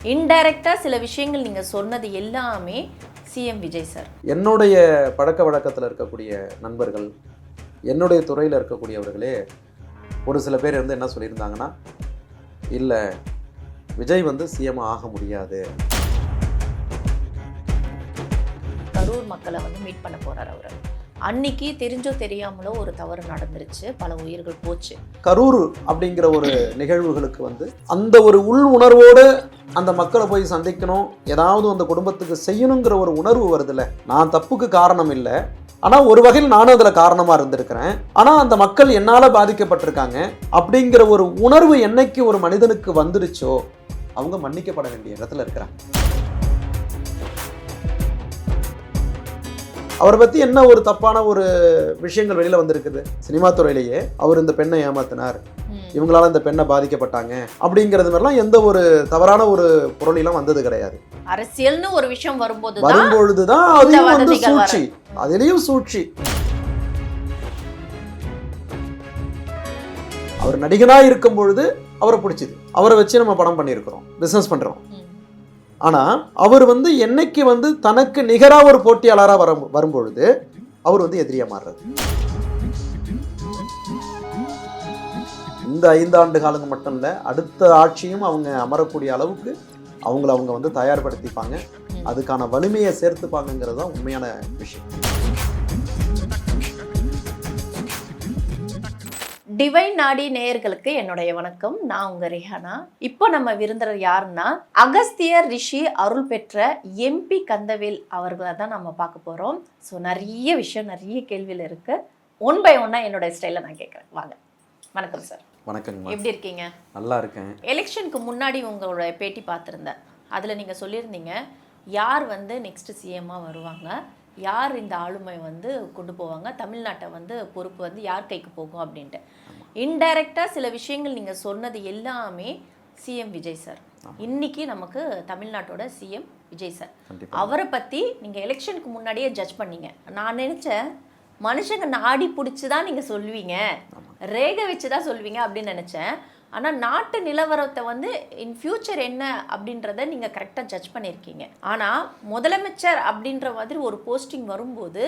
இன்டைரக்டா சில விஷயங்கள் நீங்க சொன்னது எல்லாமே சிஎம் விஜய் சார். என்னுடைய பழக்க வழக்கத்தில் இருக்கக்கூடிய நண்பர்கள், என்னுடைய துறையில் இருக்கக்கூடியவர்களே ஒரு சில பேர் வந்து என்ன சொல்லியிருந்தாங்கன்னா, இல்லை விஜய் வந்து சிஎம் ஆக முடியாது. கரூர் மக்களை வந்து மீட் பண்ண போறார் அவர். அன்னைக்கு தெரிஞ்சோ தெரியாமலோ ஒரு தவறு நடந்துருச்சு, பல உயிர்கள் போச்சு. கரூர் அப்படிங்கிற ஒரு நிகழ்வுகளுக்கு வந்து அந்த ஒரு உள் உணர்வோடு அந்த மக்களை போய் சந்திக்கணும், ஏதாவது அந்த குடும்பத்துக்கு செய்யணுங்கிற ஒரு உணர்வு வருதுல்ல. நான் தப்புக்கு காரணம் இல்லை, ஆனால் ஒரு வகையில் நானும் அதில் காரணமாக இருந்திருக்கிறேன். ஆனால் அந்த மக்கள் என்னால் பாதிக்கப்பட்டிருக்காங்க அப்படிங்கிற ஒரு உணர்வு என்னைக்கு ஒரு மனிதனுக்கு வந்துடுச்சோ அவங்க மன்னிக்கப்பட வேண்டிய இடத்துல இருக்கிறாங்க. அவரை பற்றி என்ன ஒரு தப்பான ஒரு விஷயங்கள் வெளியில் வந்திருக்குது. சினிமா துறையிலேயே அவர் இந்த பெண்ணை ஏமாத்தினார், இவங்களால இந்த பெண்ணை பாதிக்கப்பட்டாங்க அப்படிங்கிறது மாதிரிலாம் எந்த ஒரு தவறான ஒரு பொருளெல்லாம் வந்தது கிடையாது. அரசியல்னு ஒரு விஷயம் வரும்பொழுதுதான் அதுவும் வந்து சூழ்ச்சி, அதிலையும் சூழ்ச்சி. அவர் நடிகனாக இருக்கும் பொழுது அவரை பிடிச்சிது, அவரை வச்சு நம்ம படம் பண்ணியிருக்கிறோம், பிஸ்னஸ் பண்ணுறோம். ஆனால் அவர் வந்து என்னைக்கு வந்து தனக்கு நிகராக ஒரு போட்டியாளராக வரும்பொழுது அவர் வந்து எதிரியாக மாறுறது. இந்த 5 ஆண்டு காலங்கள் மட்டும் இல்லை, அடுத்த ஆட்சியும் அவங்க அமரக்கூடிய அளவுக்கு அவங்க வந்து தயார்படுத்திப்பாங்க, அதுக்கான வலிமையை சேர்த்துப்பாங்கிறது தான் உண்மையான விஷயம். டிவைன் நாடி நேயர்களுக்கு என்னுடைய வணக்கம். நான் உங்க ரிஹானா. இப்போ நம்ம விருந்தர் யாருன்னா அகஸ்தியர் ரிஷி அருள் பெற்ற எம்பி கந்தவேல் அவர்களை தான் நம்ம பார்க்க போறோம். ஸோ நிறைய விஷயம், நிறைய கேள்வியில் இருக்கு. 1 by 1 என்னோட ஸ்டைல நான் கேட்குறேன். வாங்க. வணக்கம் சார். வணக்கங்க. எப்படி இருக்கீங்க? நல்லா இருக்கேன். எலெக்ஷனுக்கு முன்னாடி உங்களோட பேட்டி பார்த்துருந்தேன். அதில் நீங்கள் சொல்லியிருந்தீங்க, யார் வந்து நெக்ஸ்ட் சிஎம்மாக வருவாங்க, யார் இந்த ஆளுமை வந்து கொண்டு போவாங்க, தமிழ்நாட்டை வந்து பொறுப்பு வந்து யார் கைக்கு போகும் அப்படின்ட்டு. இன்டைரக்டாக சில விஷயங்கள் நீங்கள் சொன்னது எல்லாமே சிஎம் விஜய் சார். இன்னைக்கு நமக்கு தமிழ்நாட்டோட சிஎம் விஜய் சார். அவரை பற்றி நீங்கள் எலெக்ஷனுக்கு முன்னாடியே ஜட்ஜ் பண்ணீங்க. நான் நினச்சேன் மனுஷங்க நாடி பிடிச்சி தான் நீங்கள் சொல்லுவீங்க, ரேகை வச்சு தான் சொல்லுவீங்க அப்படின்னு நினச்சேன். ஆனால் நாட்டு நிலவரத்தை வந்து இன் ஃபியூச்சர் என்ன அப்படின்றத நீங்கள் கரெக்டாக ஜட்ஜ் பண்ணியிருக்கீங்க. ஆனால் முதலமைச்சர் அப்படின்ற மாதிரி ஒரு போஸ்டிங் வரும்போது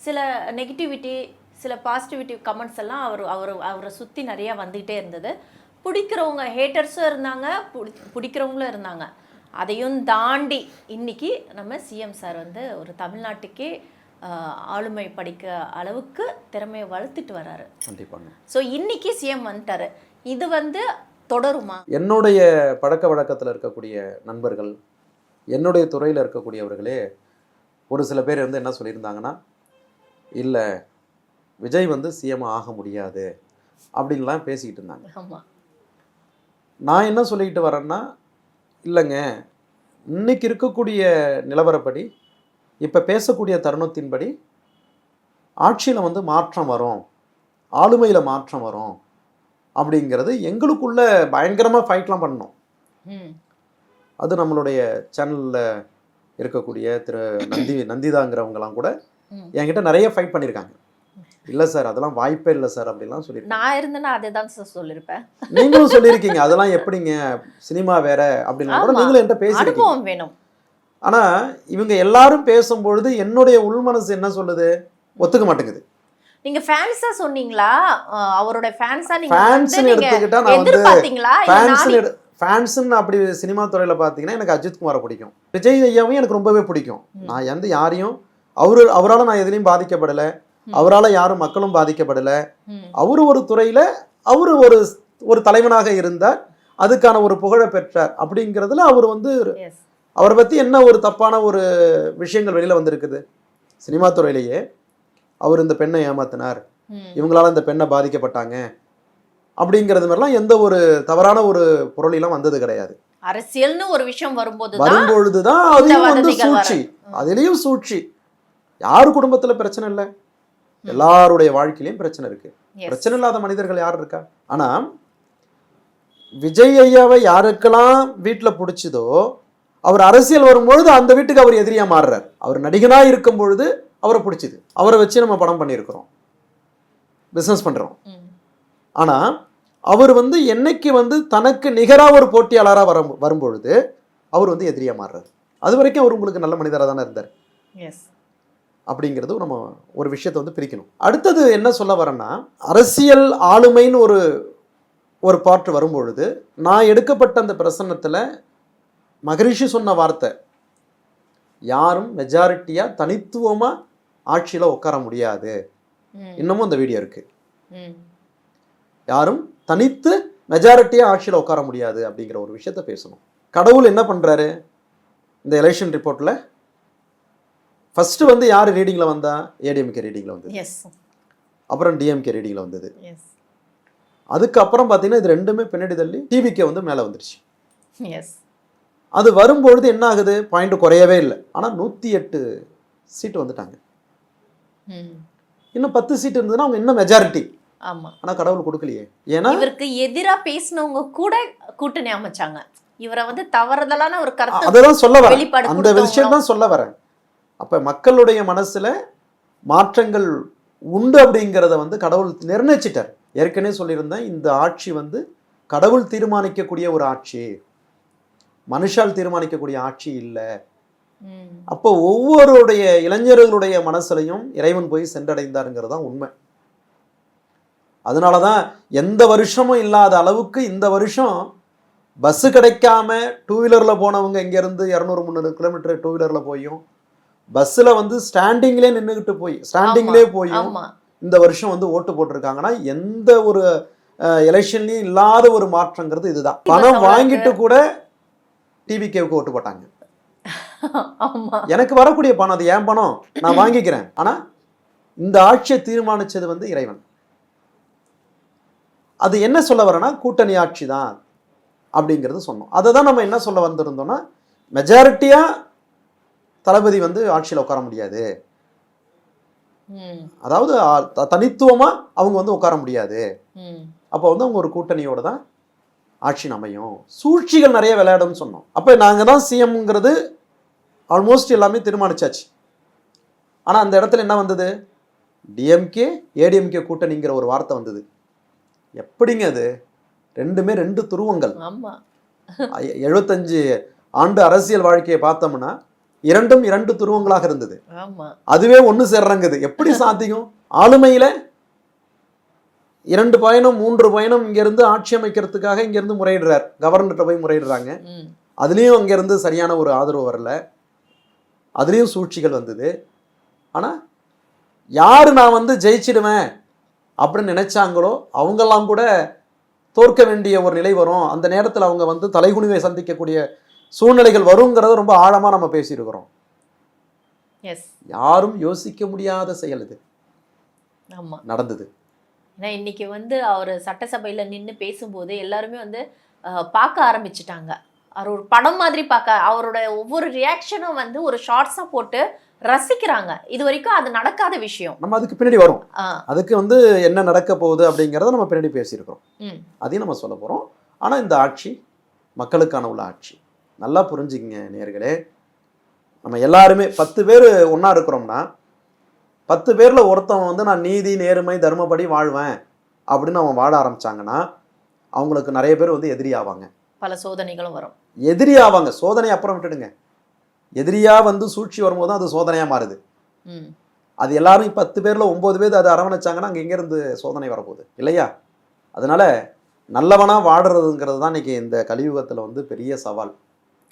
சில நெகட்டிவிட்டி, சில பாசிட்டிவிட்டி கமெண்ட்ஸ் எல்லாம் அவரை சுற்றி நிறையா வந்துக்கிட்டே இருந்தது. பிடிக்கிறவங்க ஹேட்டர்ஸும் இருந்தாங்க, பிடிக்கிறவங்களும் இருந்தாங்க. அதையும் தாண்டி இன்னைக்கு நம்ம சிஎம் சார் வந்து ஒரு தமிழ்நாட்டுக்கே ஆளுமை படிக்க அளவுக்கு திறமையை வளர்த்துட்டு வர்றாரு. கண்டிப்பாங்க. ஸோ இன்னைக்கு சிஎம் வந்துட்டாரு. இது வந்து தொடருமா? என்னுடைய பழக்க வழக்கத்தில் இருக்கக்கூடிய நண்பர்கள், என்னுடைய துறையில் இருக்கக்கூடியவர்களே ஒரு சில பேர் வந்து என்ன சொல்லியிருந்தாங்கன்னா, இல்லை விஜய் வந்து சிஎம் ஆக முடியாது அப்படின்லாம் பேசிக்கிட்டு இருந்தாங்க. ஆமாம். நான் என்ன சொல்லிக்கிட்டு வரேன்னா, இல்லைங்க, இன்னைக்கு இருக்கக்கூடிய நிலவரப்படி, இப்போ பேசக்கூடிய தருணத்தின்படி ஆட்சியில் வந்து மாற்றம் வரும், ஆளுமையில் மாற்றம் வரும் அப்படிங்கிறது எங்களுக்குள்ள பயங்கரமாக ஃபைட்லாம் பண்ணோம். அது நம்மளுடைய சேனலில் இருக்கக்கூடிய திரு நந்திதாங்கிறவங்கலாம் கூட என்கிட்ட நிறைய ஃபைட் பண்ணியிருக்காங்க. இல்லை சார், அதெல்லாம் வாய்ப்பே இல்லை சார் அப்படிலாம் சொல்லியிருக்கேன். நான் இருந்தேன்னா அதை தான் சார் சொல்லியிருப்பேன். நீங்களும் சொல்லியிருக்கீங்க, அதெல்லாம் எப்படிங்க, சினிமா வேற அப்படின்னா கூட நீங்களும் என்கிட்ட பேசியிருக்கீங்க. வேணும். ஆனால் இவங்க எல்லாரும் பேசும்பொழுது என்னுடைய உள்மனசு என்ன சொல்லுது, ஒத்துக்க மாட்டேங்குது. நீங்க ஃபேன்ஸா சொன்னீங்களா? அவரோட ஃபேன்ஸா நீங்க ஃபேன்ஸ்னு எடுத்துக்கிட்டா நான் வந்து எதிர்பார்த்தீங்களா? ஃபேன்ஸ்னு அப்படி சினிமா துறையில பார்த்தீங்கன்னா எனக்கு அஜித் குமாரை பிடிக்கும், விஜய் ஐயாவும் எனக்கு ரொம்பவே பிடிக்கும். நான் வந்து யாரையும் அவரால் நான் எதுலையும் பாதிக்கப்படலை, அவரால் யாரும் மக்களும் பாதிக்கப்படலை. அவரு ஒரு துறையில அவரு ஒரு தலைவனாக இருந்தார், அதுக்கான ஒரு புகழை பெற்றார். அப்படிங்கிறதுல அவர் வந்து அவரை பற்றி என்ன ஒரு தப்பான ஒரு விஷயங்கள் வெளியில் வந்திருக்குது. சினிமா துறையிலேயே அவர் இந்த பெண்ணை ஏமாத்தினார், இவங்களால இந்த பெண்ணை பாதிக்கப்பட்டாங்க அப்படிங்கிறது மாதிரிலாம் எந்த ஒரு தவறான ஒரு பொருளெல்லாம் வந்தது கிடையாது. அரசியல்னு ஒரு விஷயம் வரும்பொழுதுதான் அதுவும் வந்து சூழ்ச்சி, அதிலையும் சூழ்ச்சி. யாரு குடும்பத்தில் பிரச்சனை இல்லை, எல்லாருடைய வாழ்க்கையிலையும் பிரச்சனை இருக்கு. பிரச்சனை இல்லாத மனிதர்கள் யார் இருக்கா? ஆனா விஜய் ஐயாவை யாருக்கெல்லாம் வீட்டில் பிடிச்சதோ அவர் அரசியல் வரும்பொழுது அந்த வீட்டுக்கு அவர் எதிரியா மாறுறார். அவர் நடிகனாக இருக்கும் பொழுது அவரை பிடிச்சிது, அவரை வச்சு நம்ம படம் பண்ணியிருக்கிறோம், பிஸ்னஸ் பண்ணுறோம். ஆனால் அவர் வந்து என்னைக்கு வந்து தனக்கு நிகராக ஒரு போட்டியாளராக வரும்பொழுது அவர் வந்து எதிரியா மாறுறாரு. அது வரைக்கும் அவர் உங்களுக்கு நல்ல மனிதராக தானே இருந்தார். எஸ். அப்படிங்கிறது நம்ம ஒரு விஷயத்தை வந்து பிரிக்கணும். அடுத்தது என்ன சொல்ல வரேன்னா, அரசியல் ஆளுமைன்னு ஒரு பார்ட் வரும்பொழுது நான் எடுக்கப்பட்ட அந்த பிரசன்னத்தில் மகரிஷி சொன்ன வார்த்தை, யாரும் மெஜாரிட்டியாக தனித்துவமாக ஆட்சியில் உட்கார முடியாது. இன்னமும் அந்த வீடியோ இருக்கு. யாரும் தனித்து மெஜாரிட்டியாக ஆட்சியில் உட்கார முடியாது அப்படிங்கிற ஒரு விஷயத்த பேசணும். கடவுள் என்ன பண்ணுறாரு இந்த எலெக்ஷன் ரிப்போர்ட்டில்? ஃபர்ஸ்ட் வந்து யார் ரீடிங்கில் வந்தா? ஏடிஎம்கே ரீடிங்கில் வந்தது. எஸ். அப்புறம் டிஎம்கே ரீடிங்கில் வந்தது. எஸ். அதுக்கப்புறம் பார்த்தீங்கன்னா இது ரெண்டுமே பின்னாடி தள்ளி டிவிகே வந்து மேலே வந்துருச்சு. எஸ். அது வரும்பொழுது என்ன ஆகுது? பாயிண்ட் குறையவே இல்லை. ஆனால் 108 சீட்டு வந்துட்டாங்க. இன்னும் 10 சீட் இருந்ததுன்னா அவங்க இன்னும் மெஜாரிட்டி. ஆமா. ஆனால் கடவுள் கொடுக்கலையே. ஏன்னா இவருக்கு எதிரா பேசினவங்க கூட கூட்டணி அமைச்சாங்க. இவரை வந்து தவறுதலான ஒரு கருத்து அதான் சொல்ல வரேன். வெளிப்பாடு அந்த விஷயம் தான் சொல்ல வரேன். அப்ப மக்களுடைய மனசுல மாற்றங்கள் உண்டு அப்படிங்கிறத வந்து கடவுள் நிர்ணயிச்சிட்டார். ஏற்கனவே சொல்லியிருந்தேன், இந்த ஆட்சி வந்து கடவுள் தீர்மானிக்கக்கூடிய ஒரு ஆட்சி, மனுஷால் தீர்மானிக்கக்கூடிய ஆட்சி இல்லை. அப்போ ஒவ்வொருடைய இளைஞர்களுடைய மனசுலையும் இறைவன் போய் சென்றடைந்தாருங்கிறது தான் உண்மை. அதனாலதான் எந்த வருஷமும் இல்லாத அளவுக்கு இந்த வருஷம் பஸ் கிடைக்காம டூ வீலர்ல போனவங்க இங்கேருந்து 200-300 கிலோமீட்டர் டூ வீலர்ல போயும், பஸ்ஸில் வந்து ஸ்டாண்டிங்லேயே போயும் இந்த வருஷம் வந்து ஓட்டு போட்டிருக்காங்கன்னா எந்த ஒரு எலெக்ஷன்லையும் இல்லாத ஒரு மாற்றங்கிறது இதுதான். பணம் வாங்கிட்டு கூட டிவிகேவுக்கு ஓட்டு போட்டாங்க. எனக்கு வரக்கூடிய பணம், அது என் பணம், நான் வாங்கிக்கிறேன். ஆனா இந்த ஆட்சியை தீர்மானிச்சது வந்து இறைவன். அது என்ன சொல்ல வரேன்னா, கூட்டணி ஆட்சி தான் அப்படிங்கிறது சொன்னோம். அதை தான் நம்ம என்ன சொல்ல வந்திருந்தோம்னா, மெஜாரிட்டியா தளபதி வந்து ஆட்சியில் உட்கார முடியாது, அதாவது தனித்துவமா அவங்க வந்து உட்கார முடியாது. அப்போ வந்து அவங்க ஒரு கூட்டணியோட தான் ஆட்சி அமையும். சூழ்ச்சிகள் நிறைய விளையாடும்னு சொன்னோம். அப்போ நாங்கள் தான் சிஎம்ங்கிறது ஆல்மோஸ்ட் எல்லாமே தீர்மானிச்சாச்சு. ஆனால் அந்த இடத்துல என்ன வந்தது? டிஎம்கே ஏடிஎம்கே கூட்டணிங்கிற ஒரு வார்த்தை வந்தது. எப்படிங்க அது? ரெண்டுமே ரெண்டு துருவங்கள். 75 ஆண்டு அரசியல் வாழ்க்கையை பார்த்தோம்னா இரண்டும் இரண்டு துருவங்களாக இருந்தது. அதுவே ஒன்று சேர்றங்குது. எப்படி சாத்தியம்? ஆளுமையில 2 பயணம் 3 பயணம் இங்கிருந்து ஆட்சி அமைக்கிறதுக்காக இங்கிருந்து முறையிடுறார், கவர்னர்கிட்ட போய் முறையிடுறாங்க. அதுலேயும் அங்கிருந்து சரியான ஒரு ஆதரவு வரல, அதுலேயும் சூழ்ச்சிகள் வந்தது. ஆனால் யார் நான் வந்து ஜெயிச்சிடுவேன் அப்படின்னு நினைச்சாங்களோ அவங்கெல்லாம் கூட தோற்க வேண்டிய ஒரு நிலை வரும். அந்த நேரத்தில் அவங்க வந்து தலைகுனிவை சந்திக்கக்கூடிய சூழ்நிலைகள் வருங்கிறத ரொம்ப ஆழமாக நம்ம பேசியிருக்கிறோம். யாரும் யோசிக்க முடியாத செயல் இது நடந்தது. ஏன்னா இன்னைக்கு வந்து அவர் சட்டசபையில நின்று பேசும்போது எல்லாருமே வந்து பார்க்க ஆரம்பிச்சுட்டாங்க. அவர் ஒரு படம் மாதிரி பார்க்க, அவரோட ஒவ்வொரு ரியாக்ஷனும் வந்து ஒரு ஷார்ட்ஸா போட்டு ரசிக்கிறாங்க. இது வரைக்கும் அது நடக்காத விஷயம். நம்ம அதுக்கு பின்னாடி வரும். அதுக்கு வந்து என்ன நடக்க போகுது அப்படிங்கிறத நம்ம பின்னாடி பேசியிருக்கிறோம். அதையும் நம்ம சொல்ல போறோம். ஆனா இந்த ஆட்சி மக்களுக்கான உள்ள ஆட்சி. நல்லா புரிஞ்சுக்கங்க நேயர்களே. நம்ம எல்லாருமே 10 பேர் ஒன்னா இருக்கிறோம்னா 10 பேர்ல ஒருத்தவன் வந்து நான் நீதி நேர்மை தர்மப்படி வாழ்வேன் அப்படின்னு அவன் வாழ ஆரம்பிச்சாங்கன்னா அவங்களுக்கு நிறைய பேர் வந்து எதிரி ஆவாங்க. பல சோதனைகளும் வரும். எதிரி ஆவாங்க. சோதனை அப்புறம் விட்டுடுங்க. எதிரியா வந்து சூழ்ச்சி வரும்போது அது சோதனையா மாறுது. அது எல்லாரும் 10 பேர்ல 9 பேர் அதை அரவணைச்சாங்கன்னா அங்க எங்க இருந்து சோதனை வரப்போகுது இல்லையா? அதனால நல்லவனா வாடுறதுங்கிறது தான் இன்னைக்கு இந்த கலியுகத்துல வந்து பெரிய சவால்.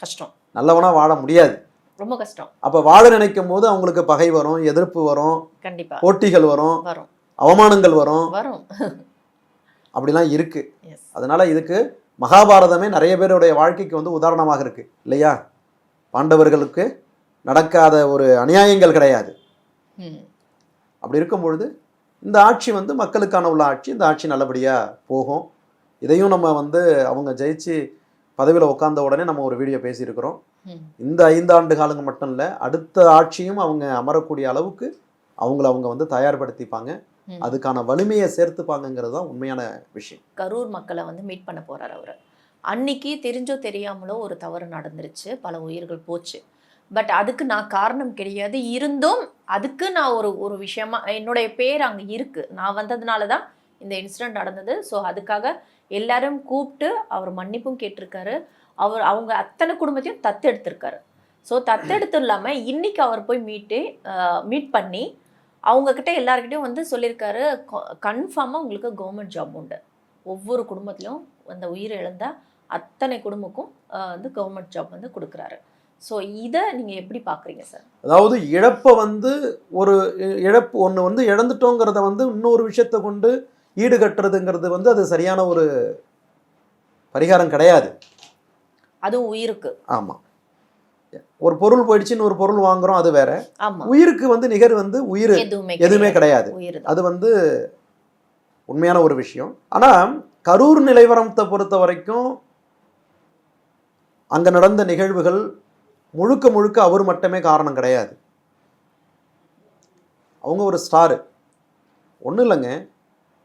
கஷ்டம். நல்லவனா வாழ முடியாது, ரொம்ப கஷ்டம். அப்ப வாழ நினைக்கும் போது அவங்களுக்கு பகை வரும், எதிர்ப்பு வரும், கண்டிப்பா போட்டிகள் வரும், அவமானங்கள் வரும், அப்படிலாம் இருக்கு. அதனால இதுக்கு மகாபாரதமே நிறைய பேருடைய வாழ்க்கைக்கு வந்து உதாரணமாக இருக்கு இல்லையா? பாண்டவர்களுக்கு நடக்காத ஒரு அநியாயங்கள் கிடையாது. அப்படி இருக்கும் பொழுது இந்த ஆட்சி வந்து மக்களுக்கான உள்ள ஆட்சி. இந்த ஆட்சி நல்லபடியா போகும். இதையும் நம்ம வந்து அவங்க ஜெயிச்சு பதவியில் உட்கார்ந்த உடனே நம்ம ஒரு வீடியோ பேசியிருக்கிறோம். இந்த 5 ஆண்டு காலங்க மட்டும் இல்லை, அடுத்த ஆட்சியும் அவங்க அமரக்கூடிய அளவுக்கு அவங்க வந்து தயார்படுத்திப்பாங்க. அதுக்கான வலிமையை சேர்த்துப்பாங்கிறது தான் உண்மையான விஷயம். கரூர் மக்களை வந்து மீட் பண்ண போறார் அவர். அன்னைக்கு தெரிஞ்சோ தெரியாமலோ ஒரு தவறு நடந்துருச்சு, பல உயிர்கள் போச்சு. பட் அதுக்கு நான் காரணம் கிடையாது. இருந்தும் அதுக்கு நான் ஒரு விஷயமா என்னுடைய பேர் அங்கே இருக்கு, நான் வந்ததுனால தான் இந்த இன்சிடென்ட் நடந்தது. ஸோ அதுக்காக எல்லாரும் கூப்பிட்டு அவர் மன்னிப்பும் கேட்டிருக்காரு. அவங்க அத்தனை குடும்பத்தையும் தத்தெடுத்திருக்காரு. ஸோ தத்தெடுத்து இல்லாமல் இன்னைக்கு அவர் போய் மீட் பண்ணி அவங்கக்கிட்ட எல்லாருக்கிட்டையும் வந்து சொல்லியிருக்காரு, கன்ஃபார்மாக உங்களுக்கு கவர்மெண்ட் ஜாப் உண்டு. ஒவ்வொரு குடும்பத்திலையும் அந்த உயிரை இழந்த அத்தனை குடும்பக்கும் வந்து கவர்மெண்ட் ஜாப் வந்து கொடுக்குறாரு. ஸோ இதை நீங்கள் எப்படி பார்க்குறீங்க சார்? அதாவது இழப்பை வந்து ஒரு இழப்பு ஒன்று வந்து இழந்துட்டோங்கிறத வந்து இன்னொரு விஷயத்தை கொண்டு ஈடுகட்டுறதுங்கிறது வந்து அது சரியான ஒரு பரிகாரம் கிடையாது. அதுவும் உயிருக்கு. ஆமாம், ஒரு பொருள் போயிடுச்சுன்னு ஒரு பொருள் வாங்குறோம், அது வேற. ஆமாம், உயிருக்கு வந்து நிகர் வந்து உயிர் எதுவுமே கிடையாது. அது வந்து உண்மையான ஒரு விஷயம். ஆனால் கரூர் நிலைவரத்தை பொறுத்த வரைக்கும் அங்கே நடந்த நிகழ்வுகள் முழுக்க முழுக்க அவர் மட்டுமே காரணம் கிடையாது. அவங்க ஒரு ஸ்டாரு. ஒன்றும் இல்லைங்க,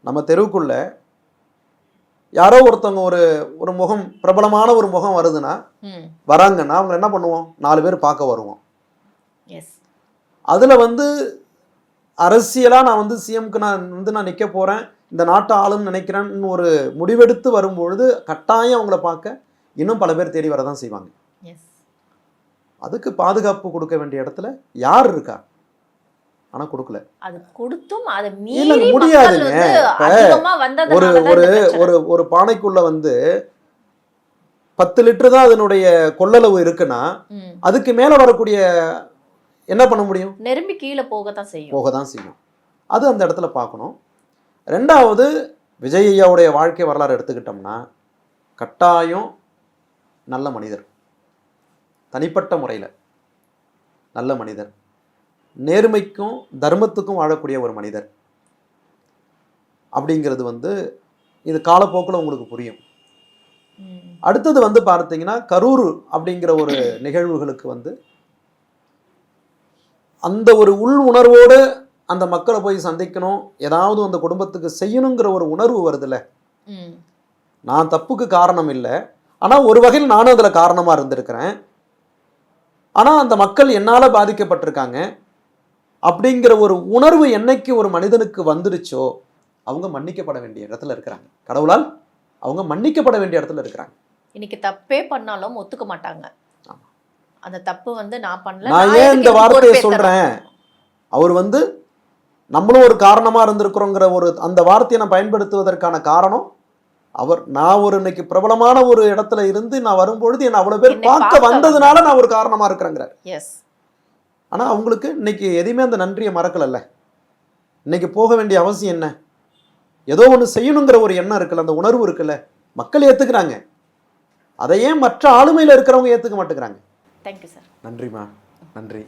நம்ம தெருவுக்குள்ள யாரோ ஒருத்தவங்க ஒரு முகம், பிரபலமான ஒரு முகம் வருதுன்னா வராங்கன்னா அவங்க என்ன பண்ணுவோம், 4 பேர் பார்க்க வருவோம். அதில் வந்து அரசியலாக நான் வந்து சிஎம்க்கு நான் நிற்க போகிறேன், இந்த நாட்டை ஆளுன்னு நினைக்கிறேன்னு ஒரு முடிவெடுத்து வரும்பொழுது கட்டாயம் அவங்கள பார்க்க இன்னும் பல பேர் தேடி வரதான் செய்வாங்க. அதுக்கு பாதுகாப்பு கொடுக்க வேண்டிய இடத்துல யார் இருக்கா? ஆனா கொடுக்கல. அது கொடுத்தும் அதை மீறி முடியாதுங்க. ஒரு ஒரு ஒரு ஒரு பானைக்குள்ள வந்து 10 லிட்டர் தான் அதனுடைய கொள்ளளவு இருக்குன்னா அதுக்கு மேல வரக்கூடிய என்ன பண்ண முடியும்? நெரும்பி கீழே போகத்தான் செய்யும். அது அந்த இடத்துல பார்க்கணும். ரெண்டாவது, விஜய் ஐயாவுடைய வாழ்க்கை வரலாறு எடுத்துக்கிட்டோம்னா கட்டாயம் நல்ல மனிதர், தனிப்பட்ட முறையில் நல்ல மனிதர், நேர்மைக்கும் தர்மத்துக்கும் வாழக்கூடிய ஒரு மனிதர் அப்படிங்கிறது வந்து இது காலப்போக்கில் உங்களுக்கு புரியும். அடுத்தது வந்து பார்த்தீங்கன்னா கரூர் அப்படிங்கிற ஒரு நிகழ்வுகளுக்கு வந்து அந்த ஒரு உள் உணர்வோடு அந்த மக்களை போய் சந்திக்கணும், ஏதாவது அந்த குடும்பத்துக்கு செய்யணுங்கிற ஒரு உணர்வு வருதுல்ல. நான் தப்புக்கு காரணம் இல்லை, ஆனால் ஒரு வகையில் நானும் அதில் காரணமாக இருந்திருக்கிறேன், ஆனால் அந்த மக்கள் என்னால் பாதிக்கப்பட்டிருக்காங்க அப்படிங்கிற ஒரு உணர்வு என்னைக்கு ஒரு மனிதனுக்கு வந்துடுச்சோ அவங்க மன்னிக்கப்பட வேண்டிய இடத்துல இருக்கிறாங்க. கடவுளால் அவங்க மன்னிக்கப்பட வேண்டிய இடத்துல இருக்கிறாங்க. இன்னைக்கு தப்பே பண்ணாலும் ஒத்துக்க மாட்டாங்க. அந்த தப்பு வந்து நான் பண்ணல. நான் ஏன் இந்த வார்த்தையை சொல்றேன், அவர் வந்து நம்மளும் ஒரு காரணமா இருந்திருக்கிறோங்கிற ஒரு அந்த வார்த்தையை நான் பயன்படுத்துவதற்கான காரணம் நான் ஒரு இன்னைக்கு பிரபலமான ஒரு இடத்துல இருந்து நான் வரும்பொழுது என்ன அவ்வளவு பேர் பார்க்க வந்ததுனால நான் ஒரு காரணமா இருக்கிறேங்கிறார். ஆனா அவங்களுக்கு இன்னைக்கு எதையுமே அந்த நன்றியை மறக்கலல்ல. இன்னைக்கு போக வேண்டிய அவசியம் என்ன? ஏதோ ஒன்று செய்யணுங்கிற ஒரு எண்ணம் இருக்குல்ல, அந்த உணர்வு இருக்குல்ல, மக்கள் ஏத்துக்கிறாங்க. அதை ஏன் மற்ற ஆளுமையில இருக்கிறவங்க ஏத்துக்க மாட்டேங்கிறாங்க? Thank you sir. நன்றிமா, நன்றி.